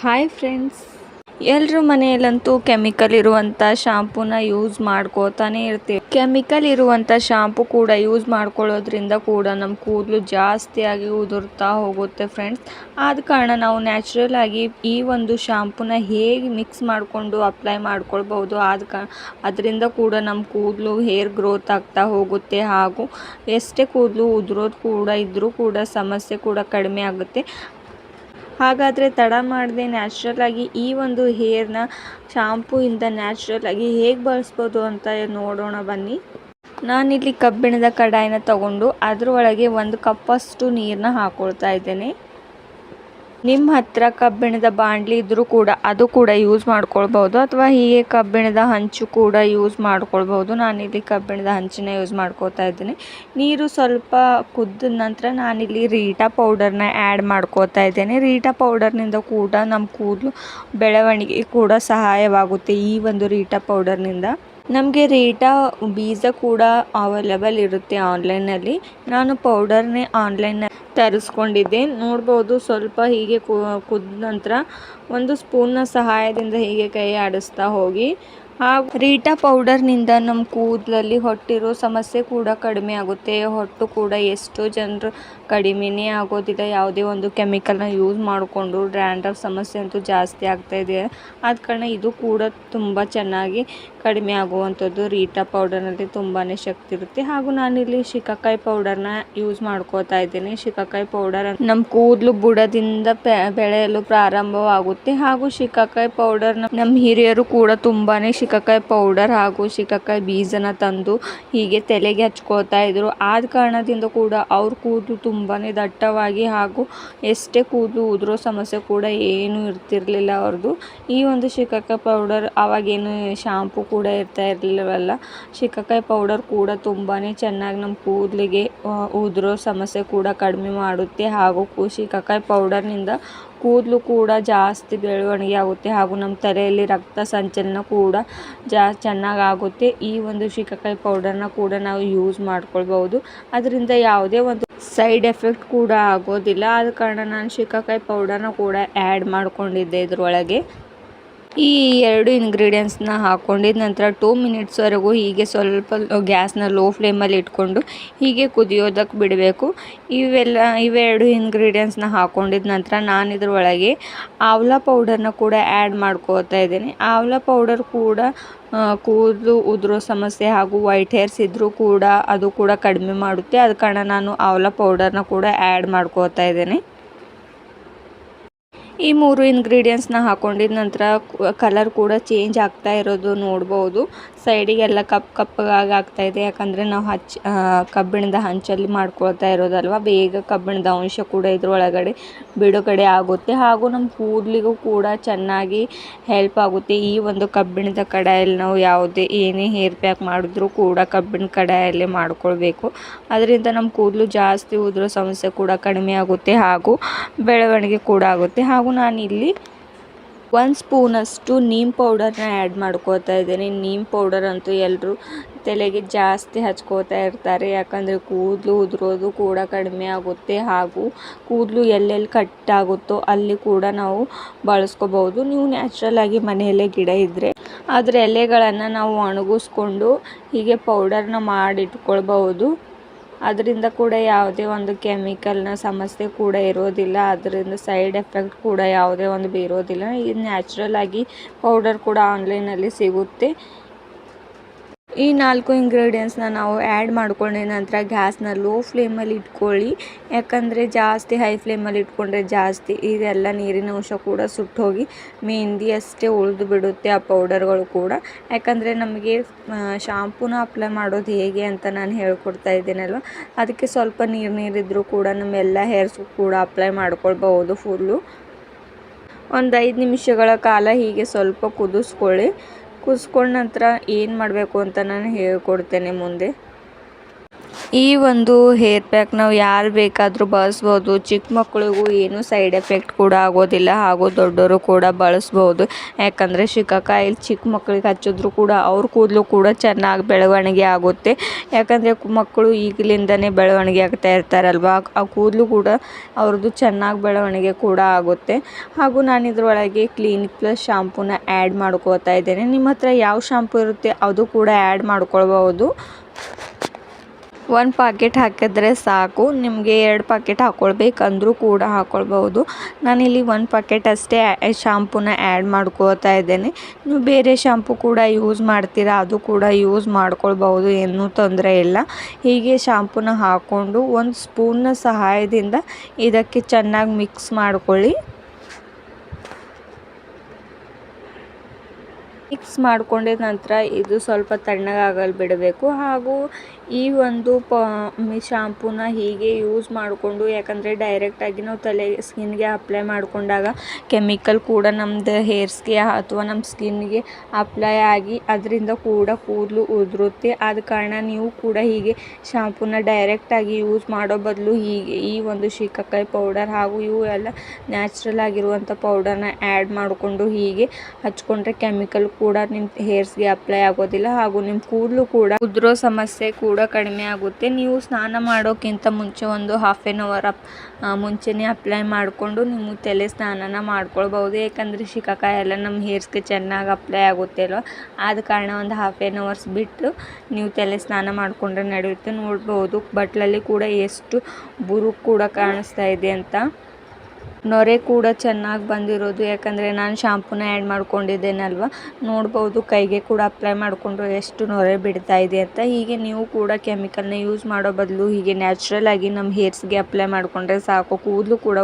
Hi friends, ಎಲ್ಲರೂ ಮನೆಯಲ್ಲಂತೂ chemical ಇರುವಂಥ ಶಾಂಪೂನ use ಮಾಡ್ಕೋತಾನೆ ಇರ್ತೀವಿ. ಕೆಮಿಕಲ್ ಇರುವಂಥ ಶಾಂಪೂ ಕೂಡ ಯೂಸ್ ಮಾಡ್ಕೊಳ್ಳೋದ್ರಿಂದ ಕೂಡ ನಮ್ಮ ಕೂದಲು ಜಾಸ್ತಿಯಾಗಿ ಉದುರ್ತಾ ಹೋಗುತ್ತೆ ಫ್ರೆಂಡ್ಸ್. ಆದ ಕಾರಣ ನಾವು ನ್ಯಾಚುರಲ್ ಆಗಿ ಈ ಒಂದು ಶಾಂಪೂನ ಹೇಗೆ ಮಿಕ್ಸ್ ಮಾಡಿಕೊಂಡು ಅಪ್ಲೈ ಮಾಡ್ಕೊಳ್ಬಹುದು. ಅದರಿಂದ ಕೂಡ ನಮ್ಮ ಕೂದಲು ಹೇರ್ ಗ್ರೋತ್ ಆಗ್ತಾ ಹೋಗುತ್ತೆ. ಹಾಗೂ ಎಷ್ಟೇ ಕೂದಲು ಉದುರೋದು ಕೂಡ ಇದ್ರೂ ಕೂಡ ಸಮಸ್ಯೆ ಕೂಡ ಕಡಿಮೆ ಆಗುತ್ತೆ. ಹಾಗಾದರೆ ತಡ ಮಾಡದೆ ನ್ಯಾಚುರಲ್ ಆಗಿ ಈ ಒಂದು ಹೇರ್ನ ಶಾಂಪೂಯಿಂದ ನ್ಯಾಚುರಲ್ ಆಗಿ ಹೇಗೆ ಬಳಸ್ಬೋದು ಅಂತ ನೋಡೋಣ ಬನ್ನಿ. ನಾನಿಲ್ಲಿ ಕಬ್ಬಿಣದ ಕಡಾಯಿನ ತಗೊಂಡು ಅದರೊಳಗೆ 1 ಕಪ್ಪಷ್ಟು ನೀರನ್ನ ಹಾಕ್ಕೊಳ್ತಾ ಇದ್ದೇನೆ. ನಿಮ್ಮ ಹತ್ರ ಕಬ್ಬಿಣದ ಬಾಣಲಿ ಇದ್ರೂ ಕೂಡ ಅದು ಕೂಡ ಯೂಸ್ ಮಾಡ್ಕೊಳ್ಬೋದು, ಅಥವಾ ಹೀಗೆ ಕಬ್ಬಿಣದ ಹಂಚು ಕೂಡ ಯೂಸ್ ಮಾಡ್ಕೊಳ್ಬೋದು. ನಾನಿಲ್ಲಿ ಕಬ್ಬಿಣದ ಹಂಚನ್ನ ಯೂಸ್ ಮಾಡ್ಕೋತಾ ಇದ್ದೀನಿ. ನೀರು ಸ್ವಲ್ಪ ಕುದ್ದ ನಂತರ ನಾನಿಲ್ಲಿ ರೀಟಾ ಪೌಡರ್ನ ಆ್ಯಡ್ ಮಾಡ್ಕೋತಾ ಇದ್ದೇನೆ. ರೀಟಾ ಪೌಡರ್ನಿಂದ ಕೂಡ ನಮ್ಮ ಕೂದಲು ಬೆಳವಣಿಗೆ ಕೂಡ ಸಹಾಯವಾಗುತ್ತೆ. ಈ ಒಂದು ರೀಟಾ ಪೌಡರ್ನಿಂದ ನಮಗೆ ರೀಟಾ ಬೀಜ ಕೂಡ ಅವೈಲೇಬಲ್ ಇರುತ್ತೆ ಆನ್ಲೈನಲ್ಲಿ. ನಾನು ಪೌಡರ್ನೇ ಆನ್ಲೈನ್ ತರಿಸ್ಕೊಂಡಿದ್ದೆ. ನೋಡ್ಬೋದು, ಸ್ವಲ್ಪ ಹೀಗೆ ಕುದ್ದ ನಂತರ 1 ಸ್ಪೂನ್ನ ಸಹಾಯದಿಂದ ಹೀಗೆ ಕೈ ಆಡಿಸ್ತಾ ಹೋಗಿ. ಹಾಗೂ ರೀಟಾ ಪೌಡರ್ನಿಂದ ನಮ್ಮ ಕೂದಲಲ್ಲಿ ಹೊಟ್ಟಿರೋ ಸಮಸ್ಯೆ ಕೂಡ ಕಡಿಮೆ ಆಗುತ್ತೆ. ಹೊಟ್ಟು ಕೂಡ ಎಷ್ಟೋ ಜನರು ಕಡಿಮೆನೇ ಆಗೋದಿಲ್ಲ ಯಾವುದೇ ಒಂದು ಕೆಮಿಕಲ್ನ ಯೂಸ್ ಮಾಡಿಕೊಂಡು. ಡ್ರ್ಯಾಂಡ್ರಫ್ ಸಮಸ್ಯೆ ಅಂತೂ ಜಾಸ್ತಿ ಆಗ್ತಾಯಿದೆ. ಆದ ಕಾರಣ ಇದು ಕೂಡ ತುಂಬ ಚೆನ್ನಾಗಿ ಕಡಿಮೆ ಆಗುವಂಥದ್ದು. ರೀಟಾ ಪೌಡರ್ನಲ್ಲಿ ತುಂಬಾ ಶಕ್ತಿ ಇರುತ್ತೆ. ಹಾಗೂ ನಾನಿಲ್ಲಿ ಶಿಕಾಕಾಯಿ ಪೌಡರ್ನ ಯೂಸ್ ಮಾಡ್ಕೋತಾ ಇದ್ದೇನೆ. ಶಿಕಾಕಾಯಿ ಪೌಡರ್ ನಮ್ಮ ಕೂದಲು ಬುಡದಿಂದ ಬೆಳೆಯಲು ಪ್ರಾರಂಭವಾಗುತ್ತೆ. ಹಾಗೂ ಶಿಕಾಕಾಯಿ ಪೌಡರ್ ನಮ್ಮ ಹಿರಿಯರು ಕೂಡ ತುಂಬಾ ಶಿಕಾಕಾಯಿ ಪೌಡರ್ ಹಾಗೂ ಶಿಕಾಕಾಯಿ ಬೀಜನ ತಂದು ಹೀಗೆ ತಲೆಗೆ ಹಚ್ಕೋತಾ ಇದ್ರು. ಆದ ಕಾರಣದಿಂದ ಕೂಡ ಅವ್ರ ಕೂದಲು ತುಂಬಾ ದಟ್ಟವಾಗಿ ಹಾಗೂ ಎಷ್ಟೇ ಕೂದಲು ಉದುರೋ ಸಮಸ್ಯೆ ಕೂಡ ಏನೂ ಇರ್ತಿರ್ಲಿಲ್ಲ ಅವ್ರದ್ದು. ಈ ಒಂದು ಶಿಕಾಕಾಯಿ ಪೌಡರ್ ಅವಾಗೇನು ಶಾಂಪೂ ಕೂಡ ಇರ್ತಾ ಇರಲಿಲ್ಲವಲ್ಲ. ಶಿಕಾಕಾಯಿ ಪೌಡರ್ ಕೂಡ ತುಂಬಾ ಚೆನ್ನಾಗಿ ನಮ್ಮ ಕೂದಲಿಗೆ ಉದುರೋ ಸಮಸ್ಯೆ ಕೂಡ ಕಡಿಮೆ ಮಾಡುತ್ತೆ. ಹಾಗೂ ಶಿಕಾಕಾಯಿ ಪೌಡರ್ನಿಂದ ಕೂದಲು ಕೂಡ ಜಾಸ್ತಿ ಬೆಳವಣಿಗೆ ಆಗುತ್ತೆ. ಹಾಗೂ ನಮ್ಮ ತಲೆಯಲ್ಲಿ ರಕ್ತ ಸಂಚಲನ ಕೂಡ ಚೆನ್ನಾಗಿ ಆಗುತ್ತೆ. ಈ ಒಂದು ಶಿಕಾಕಾಯಿ ಪೌಡರ್ನ ಕೂಡ ನಾವು ಯೂಸ್ ಮಾಡ್ಕೊಳ್ಬಹುದು. ಅದರಿಂದ ಯಾವುದೇ ಒಂದು ಸೈಡ್ ಎಫೆಕ್ಟ್ ಕೂಡ ಆಗೋದಿಲ್ಲ. ಆದ ಕಾರಣ ನಾನು ಶಿಕಾಕಾಯಿ ಪೌಡರ್ನ ಕೂಡ ಆ್ಯಡ್ ಮಾಡ್ಕೊಂಡಿದ್ದೆ ಇದರೊಳಗೆ. ಈ 2 ಇಂಗ್ರೀಡಿಯೆಂಟ್ಸ್ನ ಹಾಕ್ಕೊಂಡಿದ ನಂತರ 2 ಮಿನಿಟ್ಸ್ವರೆಗೂ ಹೀಗೆ ಸ್ವಲ್ಪ ಗ್ಯಾಸ್ನ ಲೋ ಫ್ಲೇಮಲ್ಲಿ ಇಟ್ಕೊಂಡು ಹೀಗೆ ಕುದಿಯೋದಕ್ಕೆ ಬಿಡಬೇಕು. ಇವೆರಡು ಇಂಗ್ರೀಡಿಯೆಂಟ್ಸ್ನ ಹಾಕ್ಕೊಂಡಿದ ನಂತರ ನಾನು ಇದರೊಳಗೆ ಆಮ್ಲ ಪೌಡರ್ನ ಕೂಡ ಆ್ಯಡ್ ಮಾಡ್ಕೋತಾ ಇದ್ದೇನೆ. ಆಮ್ಲ ಪೌಡರ್ ಕೂಡ ಕೂದಲು ಉದುರೋ ಸಮಸ್ಯೆ ಹಾಗೂ ವೈಟ್ ಹೇರ್ಸ್ ಇದ್ದರೂ ಕೂಡ ಅದು ಕೂಡ ಕಡಿಮೆ ಮಾಡುತ್ತೆ. ಆದ ಕಾರಣ ನಾನು ಆಮ್ಲ ಪೌಡರ್ನ ಕೂಡ ಆ್ಯಡ್ ಮಾಡ್ಕೋತಾ ಇದ್ದೇನೆ. ಈ 3 ಇಂಗ್ರೀಡಿಯೆಂಟ್ಸ್ನ ಹಾಕ್ಕೊಂಡಿದ ನಂತರ ಕಲರ್ ಕೂಡ ಚೇಂಜ್ ಆಗ್ತಾ ಇರೋದು ನೋಡ್ಬೋದು. ಸೈಡಿಗೆಲ್ಲ ಕಪ್ಪಗಾಗಿ ಆಗ್ತಾಯಿದೆ. ಯಾಕಂದರೆ ನಾವು ಕಬ್ಬಿಣದ ಹಂಚಲ್ಲಿ ಮಾಡ್ಕೊಳ್ತಾ ಇರೋದಲ್ವ. ಬೇಗ ಕಬ್ಬಿಣದ ಅಂಶ ಕೂಡ ಇದ್ರೊಳಗಡೆ ಬಿಡುಗಡೆ ಆಗುತ್ತೆ. ಹಾಗೂ ನಮ್ಮ ಕೂದಲಿಗೂ ಕೂಡ ಚೆನ್ನಾಗಿ ಹೆಲ್ಪ್ ಆಗುತ್ತೆ. ಈ ಒಂದು ಕಬ್ಬಿಣದ ಕಡಾಯಲ್ಲಿ ನಾವು ಏನೇ ಹೇರ್ ಪ್ಯಾಕ್ ಮಾಡಿದ್ರೂ ಕೂಡ ಕಬ್ಬಿಣದ ಕಡಾಯಲ್ಲೇ ಮಾಡ್ಕೊಳ್ಬೇಕು. ಅದರಿಂದ ನಮ್ಮ ಕೂದಲು ಜಾಸ್ತಿ ಉದುರೋ ಸಮಸ್ಯೆ ಕೂಡ ಕಡಿಮೆ ಆಗುತ್ತೆ. ಹಾಗೂ ಬೆಳವಣಿಗೆ ಕೂಡ ಆಗುತ್ತೆ. ಹಾಗೂ ನಾನಿಲ್ಲಿ 1 ಸ್ಪೂನಷ್ಟು ನೀಮ್ ಪೌಡರ್ನ ಆ್ಯಡ್ ಮಾಡ್ಕೋತಾ ಇದ್ದೇನೆ. ನೀಮ್ ಪೌಡರ್ ಅಂತೂ ಎಲ್ಲರೂ ತಲೆಗೆ ಜಾಸ್ತಿ ಹಚ್ಕೋತಾ ಇರ್ತಾರೆ. ಯಾಕಂದರೆ ಕೂದಲು ಉದುರೋದು ಕೂಡ ಕಡಿಮೆ ಆಗುತ್ತೆ. ಹಾಗೂ ಕೂದಲು ಎಲ್ಲೆಲ್ಲಿ ಕಟ್ಟಾಗುತ್ತೋ ಅಲ್ಲಿ ಕೂಡ ನಾವು ಬಳಸ್ಕೋಬಹುದು. ನೀವು ನ್ಯಾಚುರಲ್ ಆಗಿ ಮನೆಯಲ್ಲೇ ಗಿಡ ಇದ್ದರೆ ಅದರ ಎಲೆಗಳನ್ನು ನಾವು ಒಣಗಿಸ್ಕೊಂಡು ಹೀಗೆ ಪೌಡರ್ನ ಮಾಡಿಟ್ಕೊಳ್ಬಹುದು. ಅದರಿಂದ ಕೂಡ ಯಾವುದೇ ಒಂದು ಕೆಮಿಕಲ್ನ ಸಮಸ್ಯೆ ಕೂಡ ಇರೋದಿಲ್ಲ. ಅದರಿಂದ ಸೈಡ್ ಎಫೆಕ್ಟ್ ಕೂಡ ಯಾವುದೇ ಒಂದು ಇರೋದಿಲ್ಲ. ಇದು ನ್ಯಾಚುರಲ್ ಆಗಿ ಪೌಡರ್ ಕೂಡ ಆನ್ಲೈನಲ್ಲಿ ಸಿಗುತ್ತೆ. ಈ 4 ಇಂಗ್ರೀಡಿಯೆಂಟ್ಸ್ನ ನಾವು ಆ್ಯಡ್ ಮಾಡ್ಕೊಂಡಿದ ನಂತರ ಗ್ಯಾಸ್ನ ಲೋ ಫ್ಲೇಮಲ್ಲಿ ಇಟ್ಕೊಳ್ಳಿ. ಯಾಕಂದರೆ ಜಾಸ್ತಿ ಹೈ ಫ್ಲೇಮಲ್ಲಿ ಇಟ್ಕೊಂಡ್ರೆ ಜಾಸ್ತಿ ಇದೆಲ್ಲ ನೀರಿನ ಅಂಶ ಕೂಡ ಸುಟ್ಟೋಗಿ ಮೆಹಂದಿ ಅಷ್ಟೇ ಉಳಿದು ಬಿಡುತ್ತೆ ಆ ಪೌಡರ್ಗಳು ಕೂಡ. ಯಾಕಂದರೆ ನಮಗೆ ಶಾಂಪೂನ ಅಪ್ಲೈ ಮಾಡೋದು ಹೇಗೆ ಅಂತ ನಾನು ಹೇಳ್ಕೊಡ್ತಾ ಇದ್ದೀನಲ್ವ. ಅದಕ್ಕೆ ಸ್ವಲ್ಪ ನೀರಿದ್ದರೂ ಕೂಡ ನಮ್ಮೆಲ್ಲ ಹೇರ್ಸು ಕೂಡ ಅಪ್ಲೈ ಮಾಡ್ಕೊಳ್ಬಹುದು. ಫುಲ್ಲು ಒಂದು 5 ನಿಮಿಷಗಳ ಕಾಲ ಹೀಗೆ ಸ್ವಲ್ಪ ಕುದಿಸ್ಕೊಳ್ಳಿ. ಕುದಿಸ್ಕೊಂಡ ನಂತರ ಏನು ಮಾಡಬೇಕು ಅಂತ ನಾನು ಹೇಳ್ಕೊಡ್ತೇನೆ ಮುಂದೆ. ಈ ಒಂದು ಹೇರ್ ಪ್ಯಾಕ್ ನಾವು ಯಾರು ಬೇಕಾದರೂ ಬಳಸ್ಬೋದು. ಚಿಕ್ಕ ಮಕ್ಕಳಿಗೂ ಏನೂ ಸೈಡ್ ಎಫೆಕ್ಟ್ ಕೂಡ ಆಗೋದಿಲ್ಲ, ಹಾಗೂ ದೊಡ್ಡವರು ಕೂಡ ಬಳಸ್ಬೋದು. ಯಾಕಂದರೆ ಶಿಕಾಕಾಯಿ ಚಿಕ್ಕ ಮಕ್ಕಳಿಗೆ ಹಚ್ಚಿದ್ರು ಕೂಡ ಅವ್ರ ಕೂದಲು ಕೂಡ ಚೆನ್ನಾಗಿ ಬೆಳವಣಿಗೆ ಆಗುತ್ತೆ. ಯಾಕಂದರೆ ಮಕ್ಕಳು ಈಗಲಿಂದನೇ ಬೆಳವಣಿಗೆ ಆಗ್ತಾ ಇರ್ತಾರಲ್ವ, ಆ ಕೂದಲು ಕೂಡ ಅವ್ರದ್ದು ಚೆನ್ನಾಗಿ ಬೆಳವಣಿಗೆ ಕೂಡ ಆಗುತ್ತೆ. ಹಾಗೂ ನಾನು ಇದರೊಳಗೆ ಕ್ಲಿನಿಕ್ ಪ್ಲಸ್ ಶಾಂಪೂನ ಆ್ಯಡ್ ಮಾಡ್ಕೋತಾ ಇದ್ದೇನೆ. ನಿಮ್ಮ ಹತ್ರ ಯಾವ ಶಾಂಪೂ ಇರುತ್ತೆ ಅದು ಕೂಡ ಆ್ಯಡ್ ಮಾಡ್ಕೊಳ್ಬೋದು. 1 ಪಾಕೆಟ್ ಹಾಕಿದ್ರೆ ಸಾಕು. ನಿಮಗೆ 2 ಪಾಕೆಟ್ ಹಾಕ್ಕೊಳ್ಬೇಕಂದ್ರೂ ಕೂಡ ಹಾಕ್ಕೊಳ್ಬೋದು. ನಾನಿಲ್ಲಿ 1 ಪಾಕೆಟ್ ಅಷ್ಟೇ ಶಾಂಪೂನ ಆ್ಯಡ್ ಮಾಡ್ಕೋತಾ ಇದ್ದೇನೆ. ನೀವು ಬೇರೆ ಶಾಂಪೂ ಕೂಡ ಯೂಸ್ ಮಾಡ್ತೀರಾ ಅದು ಕೂಡ ಯೂಸ್ ಮಾಡ್ಕೊಳ್ಬೋದು, ಏನೂ ತೊಂದರೆ ಇಲ್ಲ. ಹೀಗೆ ಶಾಂಪೂನ ಹಾಕ್ಕೊಂಡು 1 ಸ್ಪೂನ್ನ ಸಹಾಯದಿಂದ ಇದಕ್ಕೆ ಚೆನ್ನಾಗಿ ಮಿಕ್ಸ್ ಮಾಡ್ಕೊಳ್ಳಿ. ಮಿಕ್ಸ್ ಮಾಡ್ಕೊಂಡಿದ ನಂತರ ಇದು ಸ್ವಲ್ಪ ತಣ್ಣಗಾಗಲು ಬಿಡಬೇಕು. ಹಾಗೂ ಈ ಒಂದು ಶಾಂಪೂನ ಹೀಗೆ ಯೂಸ್ ಮಾಡಿಕೊಂಡು, ಯಾಕಂದರೆ ಡೈರೆಕ್ಟಾಗಿ ನಾವು ಸ್ಕಿನ್ಗೆ ಅಪ್ಲೈ ಮಾಡಿಕೊಂಡಾಗ ಕೆಮಿಕಲ್ ಕೂಡ ನಮ್ಮದು ಹೇರ್ಸ್ಗೆ ಅಥವಾ ನಮ್ಮ ಸ್ಕಿನ್ಗೆ ಅಪ್ಲೈ ಆಗಿ ಅದರಿಂದ ಕೂಡ ಕೂದಲು ಉದುರುತ್ತೆ. ಆದ ಕಾರಣ ನೀವು ಕೂಡ ಹೀಗೆ ಶಾಂಪೂನ ಡೈರೆಕ್ಟಾಗಿ ಯೂಸ್ ಮಾಡೋ ಬದಲು ಹೀಗೆ ಈ ಒಂದು ಶಿಕಾಕಾಯಿ ಪೌಡರ್ ಹಾಗೂ ಇವು ಎಲ್ಲ ನ್ಯಾಚುರಲ್ ಆಗಿರುವಂಥ ಪೌಡರ್ನ ಆ್ಯಡ್ ಮಾಡಿಕೊಂಡು ಹೀಗೆ ಹಚ್ಕೊಂಡ್ರೆ ಕೆಮಿಕಲ್ ಕೂಡ ನಿಮ್ಮ ಹೇರ್ಸ್ಗೆ ಅಪ್ಲೈ ಆಗೋದಿಲ್ಲ. ಹಾಗೂ ನಿಮ್ಮ ಕೂದಲು ಕೂಡ ಉದುರೋ ಸಮಸ್ಯೆ ಕೂಡ ಕಡಿಮೆ ಆಗುತ್ತೆ. ನೀವು ಸ್ನಾನ ಮಾಡೋಕ್ಕಿಂತ ಮುಂಚೆ ಒಂದು ½ ಮುಂಚೆನೇ ಅಪ್ಲೈ ಮಾಡಿಕೊಂಡು ನೀವು ತಲೆ ಸ್ನಾನನ ಮಾಡ್ಕೊಳ್ಬೋದು. ಯಾಕಂದರೆ ಶಿಕಾಕಾಯಿ ಎಲ್ಲ ನಮ್ಮ ಹೇರ್ಸ್ಗೆ ಚೆನ್ನಾಗಿ ಅಪ್ಲೈ ಆಗುತ್ತೆ ಅಲ್ವ, ಆದ ಕಾರಣ ಒಂದು ½ ಬಿಟ್ಟು ನೀವು ತಲೆ ಸ್ನಾನ ಮಾಡಿಕೊಂಡ್ರೆ ನಡೆಯುತ್ತೆ. ನೋಡ್ಬೋದು ಬಟ್ಲಲ್ಲಿ ಕೂಡ ಎಷ್ಟು ಬುರುಕು ಕೂಡ ಕಾಣಿಸ್ತಾ ಇದೆ ಅಂತ. ನೊರೆ ಕೂಡ ಚೆನ್ನಾಗಿ ಬಂದಿರೋದು, ಯಾಕಂದರೆ ನಾನು ಶಾಂಪೂನ ಆ್ಯಡ್ ಮಾಡ್ಕೊಂಡಿದ್ದೇನಲ್ವ. ನೋಡ್ಬೋದು ಕೈಗೆ ಕೂಡ ಅಪ್ಲೈ ಮಾಡಿಕೊಂಡು ಎಷ್ಟು ನೊರೆ ಬಿಡ್ತಾ ಇದೆ ಅಂತ. ಹೀಗೆ ನೀವು ಕೂಡ ಕೆಮಿಕಲ್ನ ಯೂಸ್ ಮಾಡೋ ಬದಲು ಹೀಗೆ ನ್ಯಾಚುರಲ್ ಆಗಿ ನಮ್ಮ ಹೇರ್ಸ್ಗೆ ಅಪ್ಲೈ ಮಾಡಿಕೊಂಡ್ರೆ ಸಾಕು, ಕೂದಲು ಕೂಡ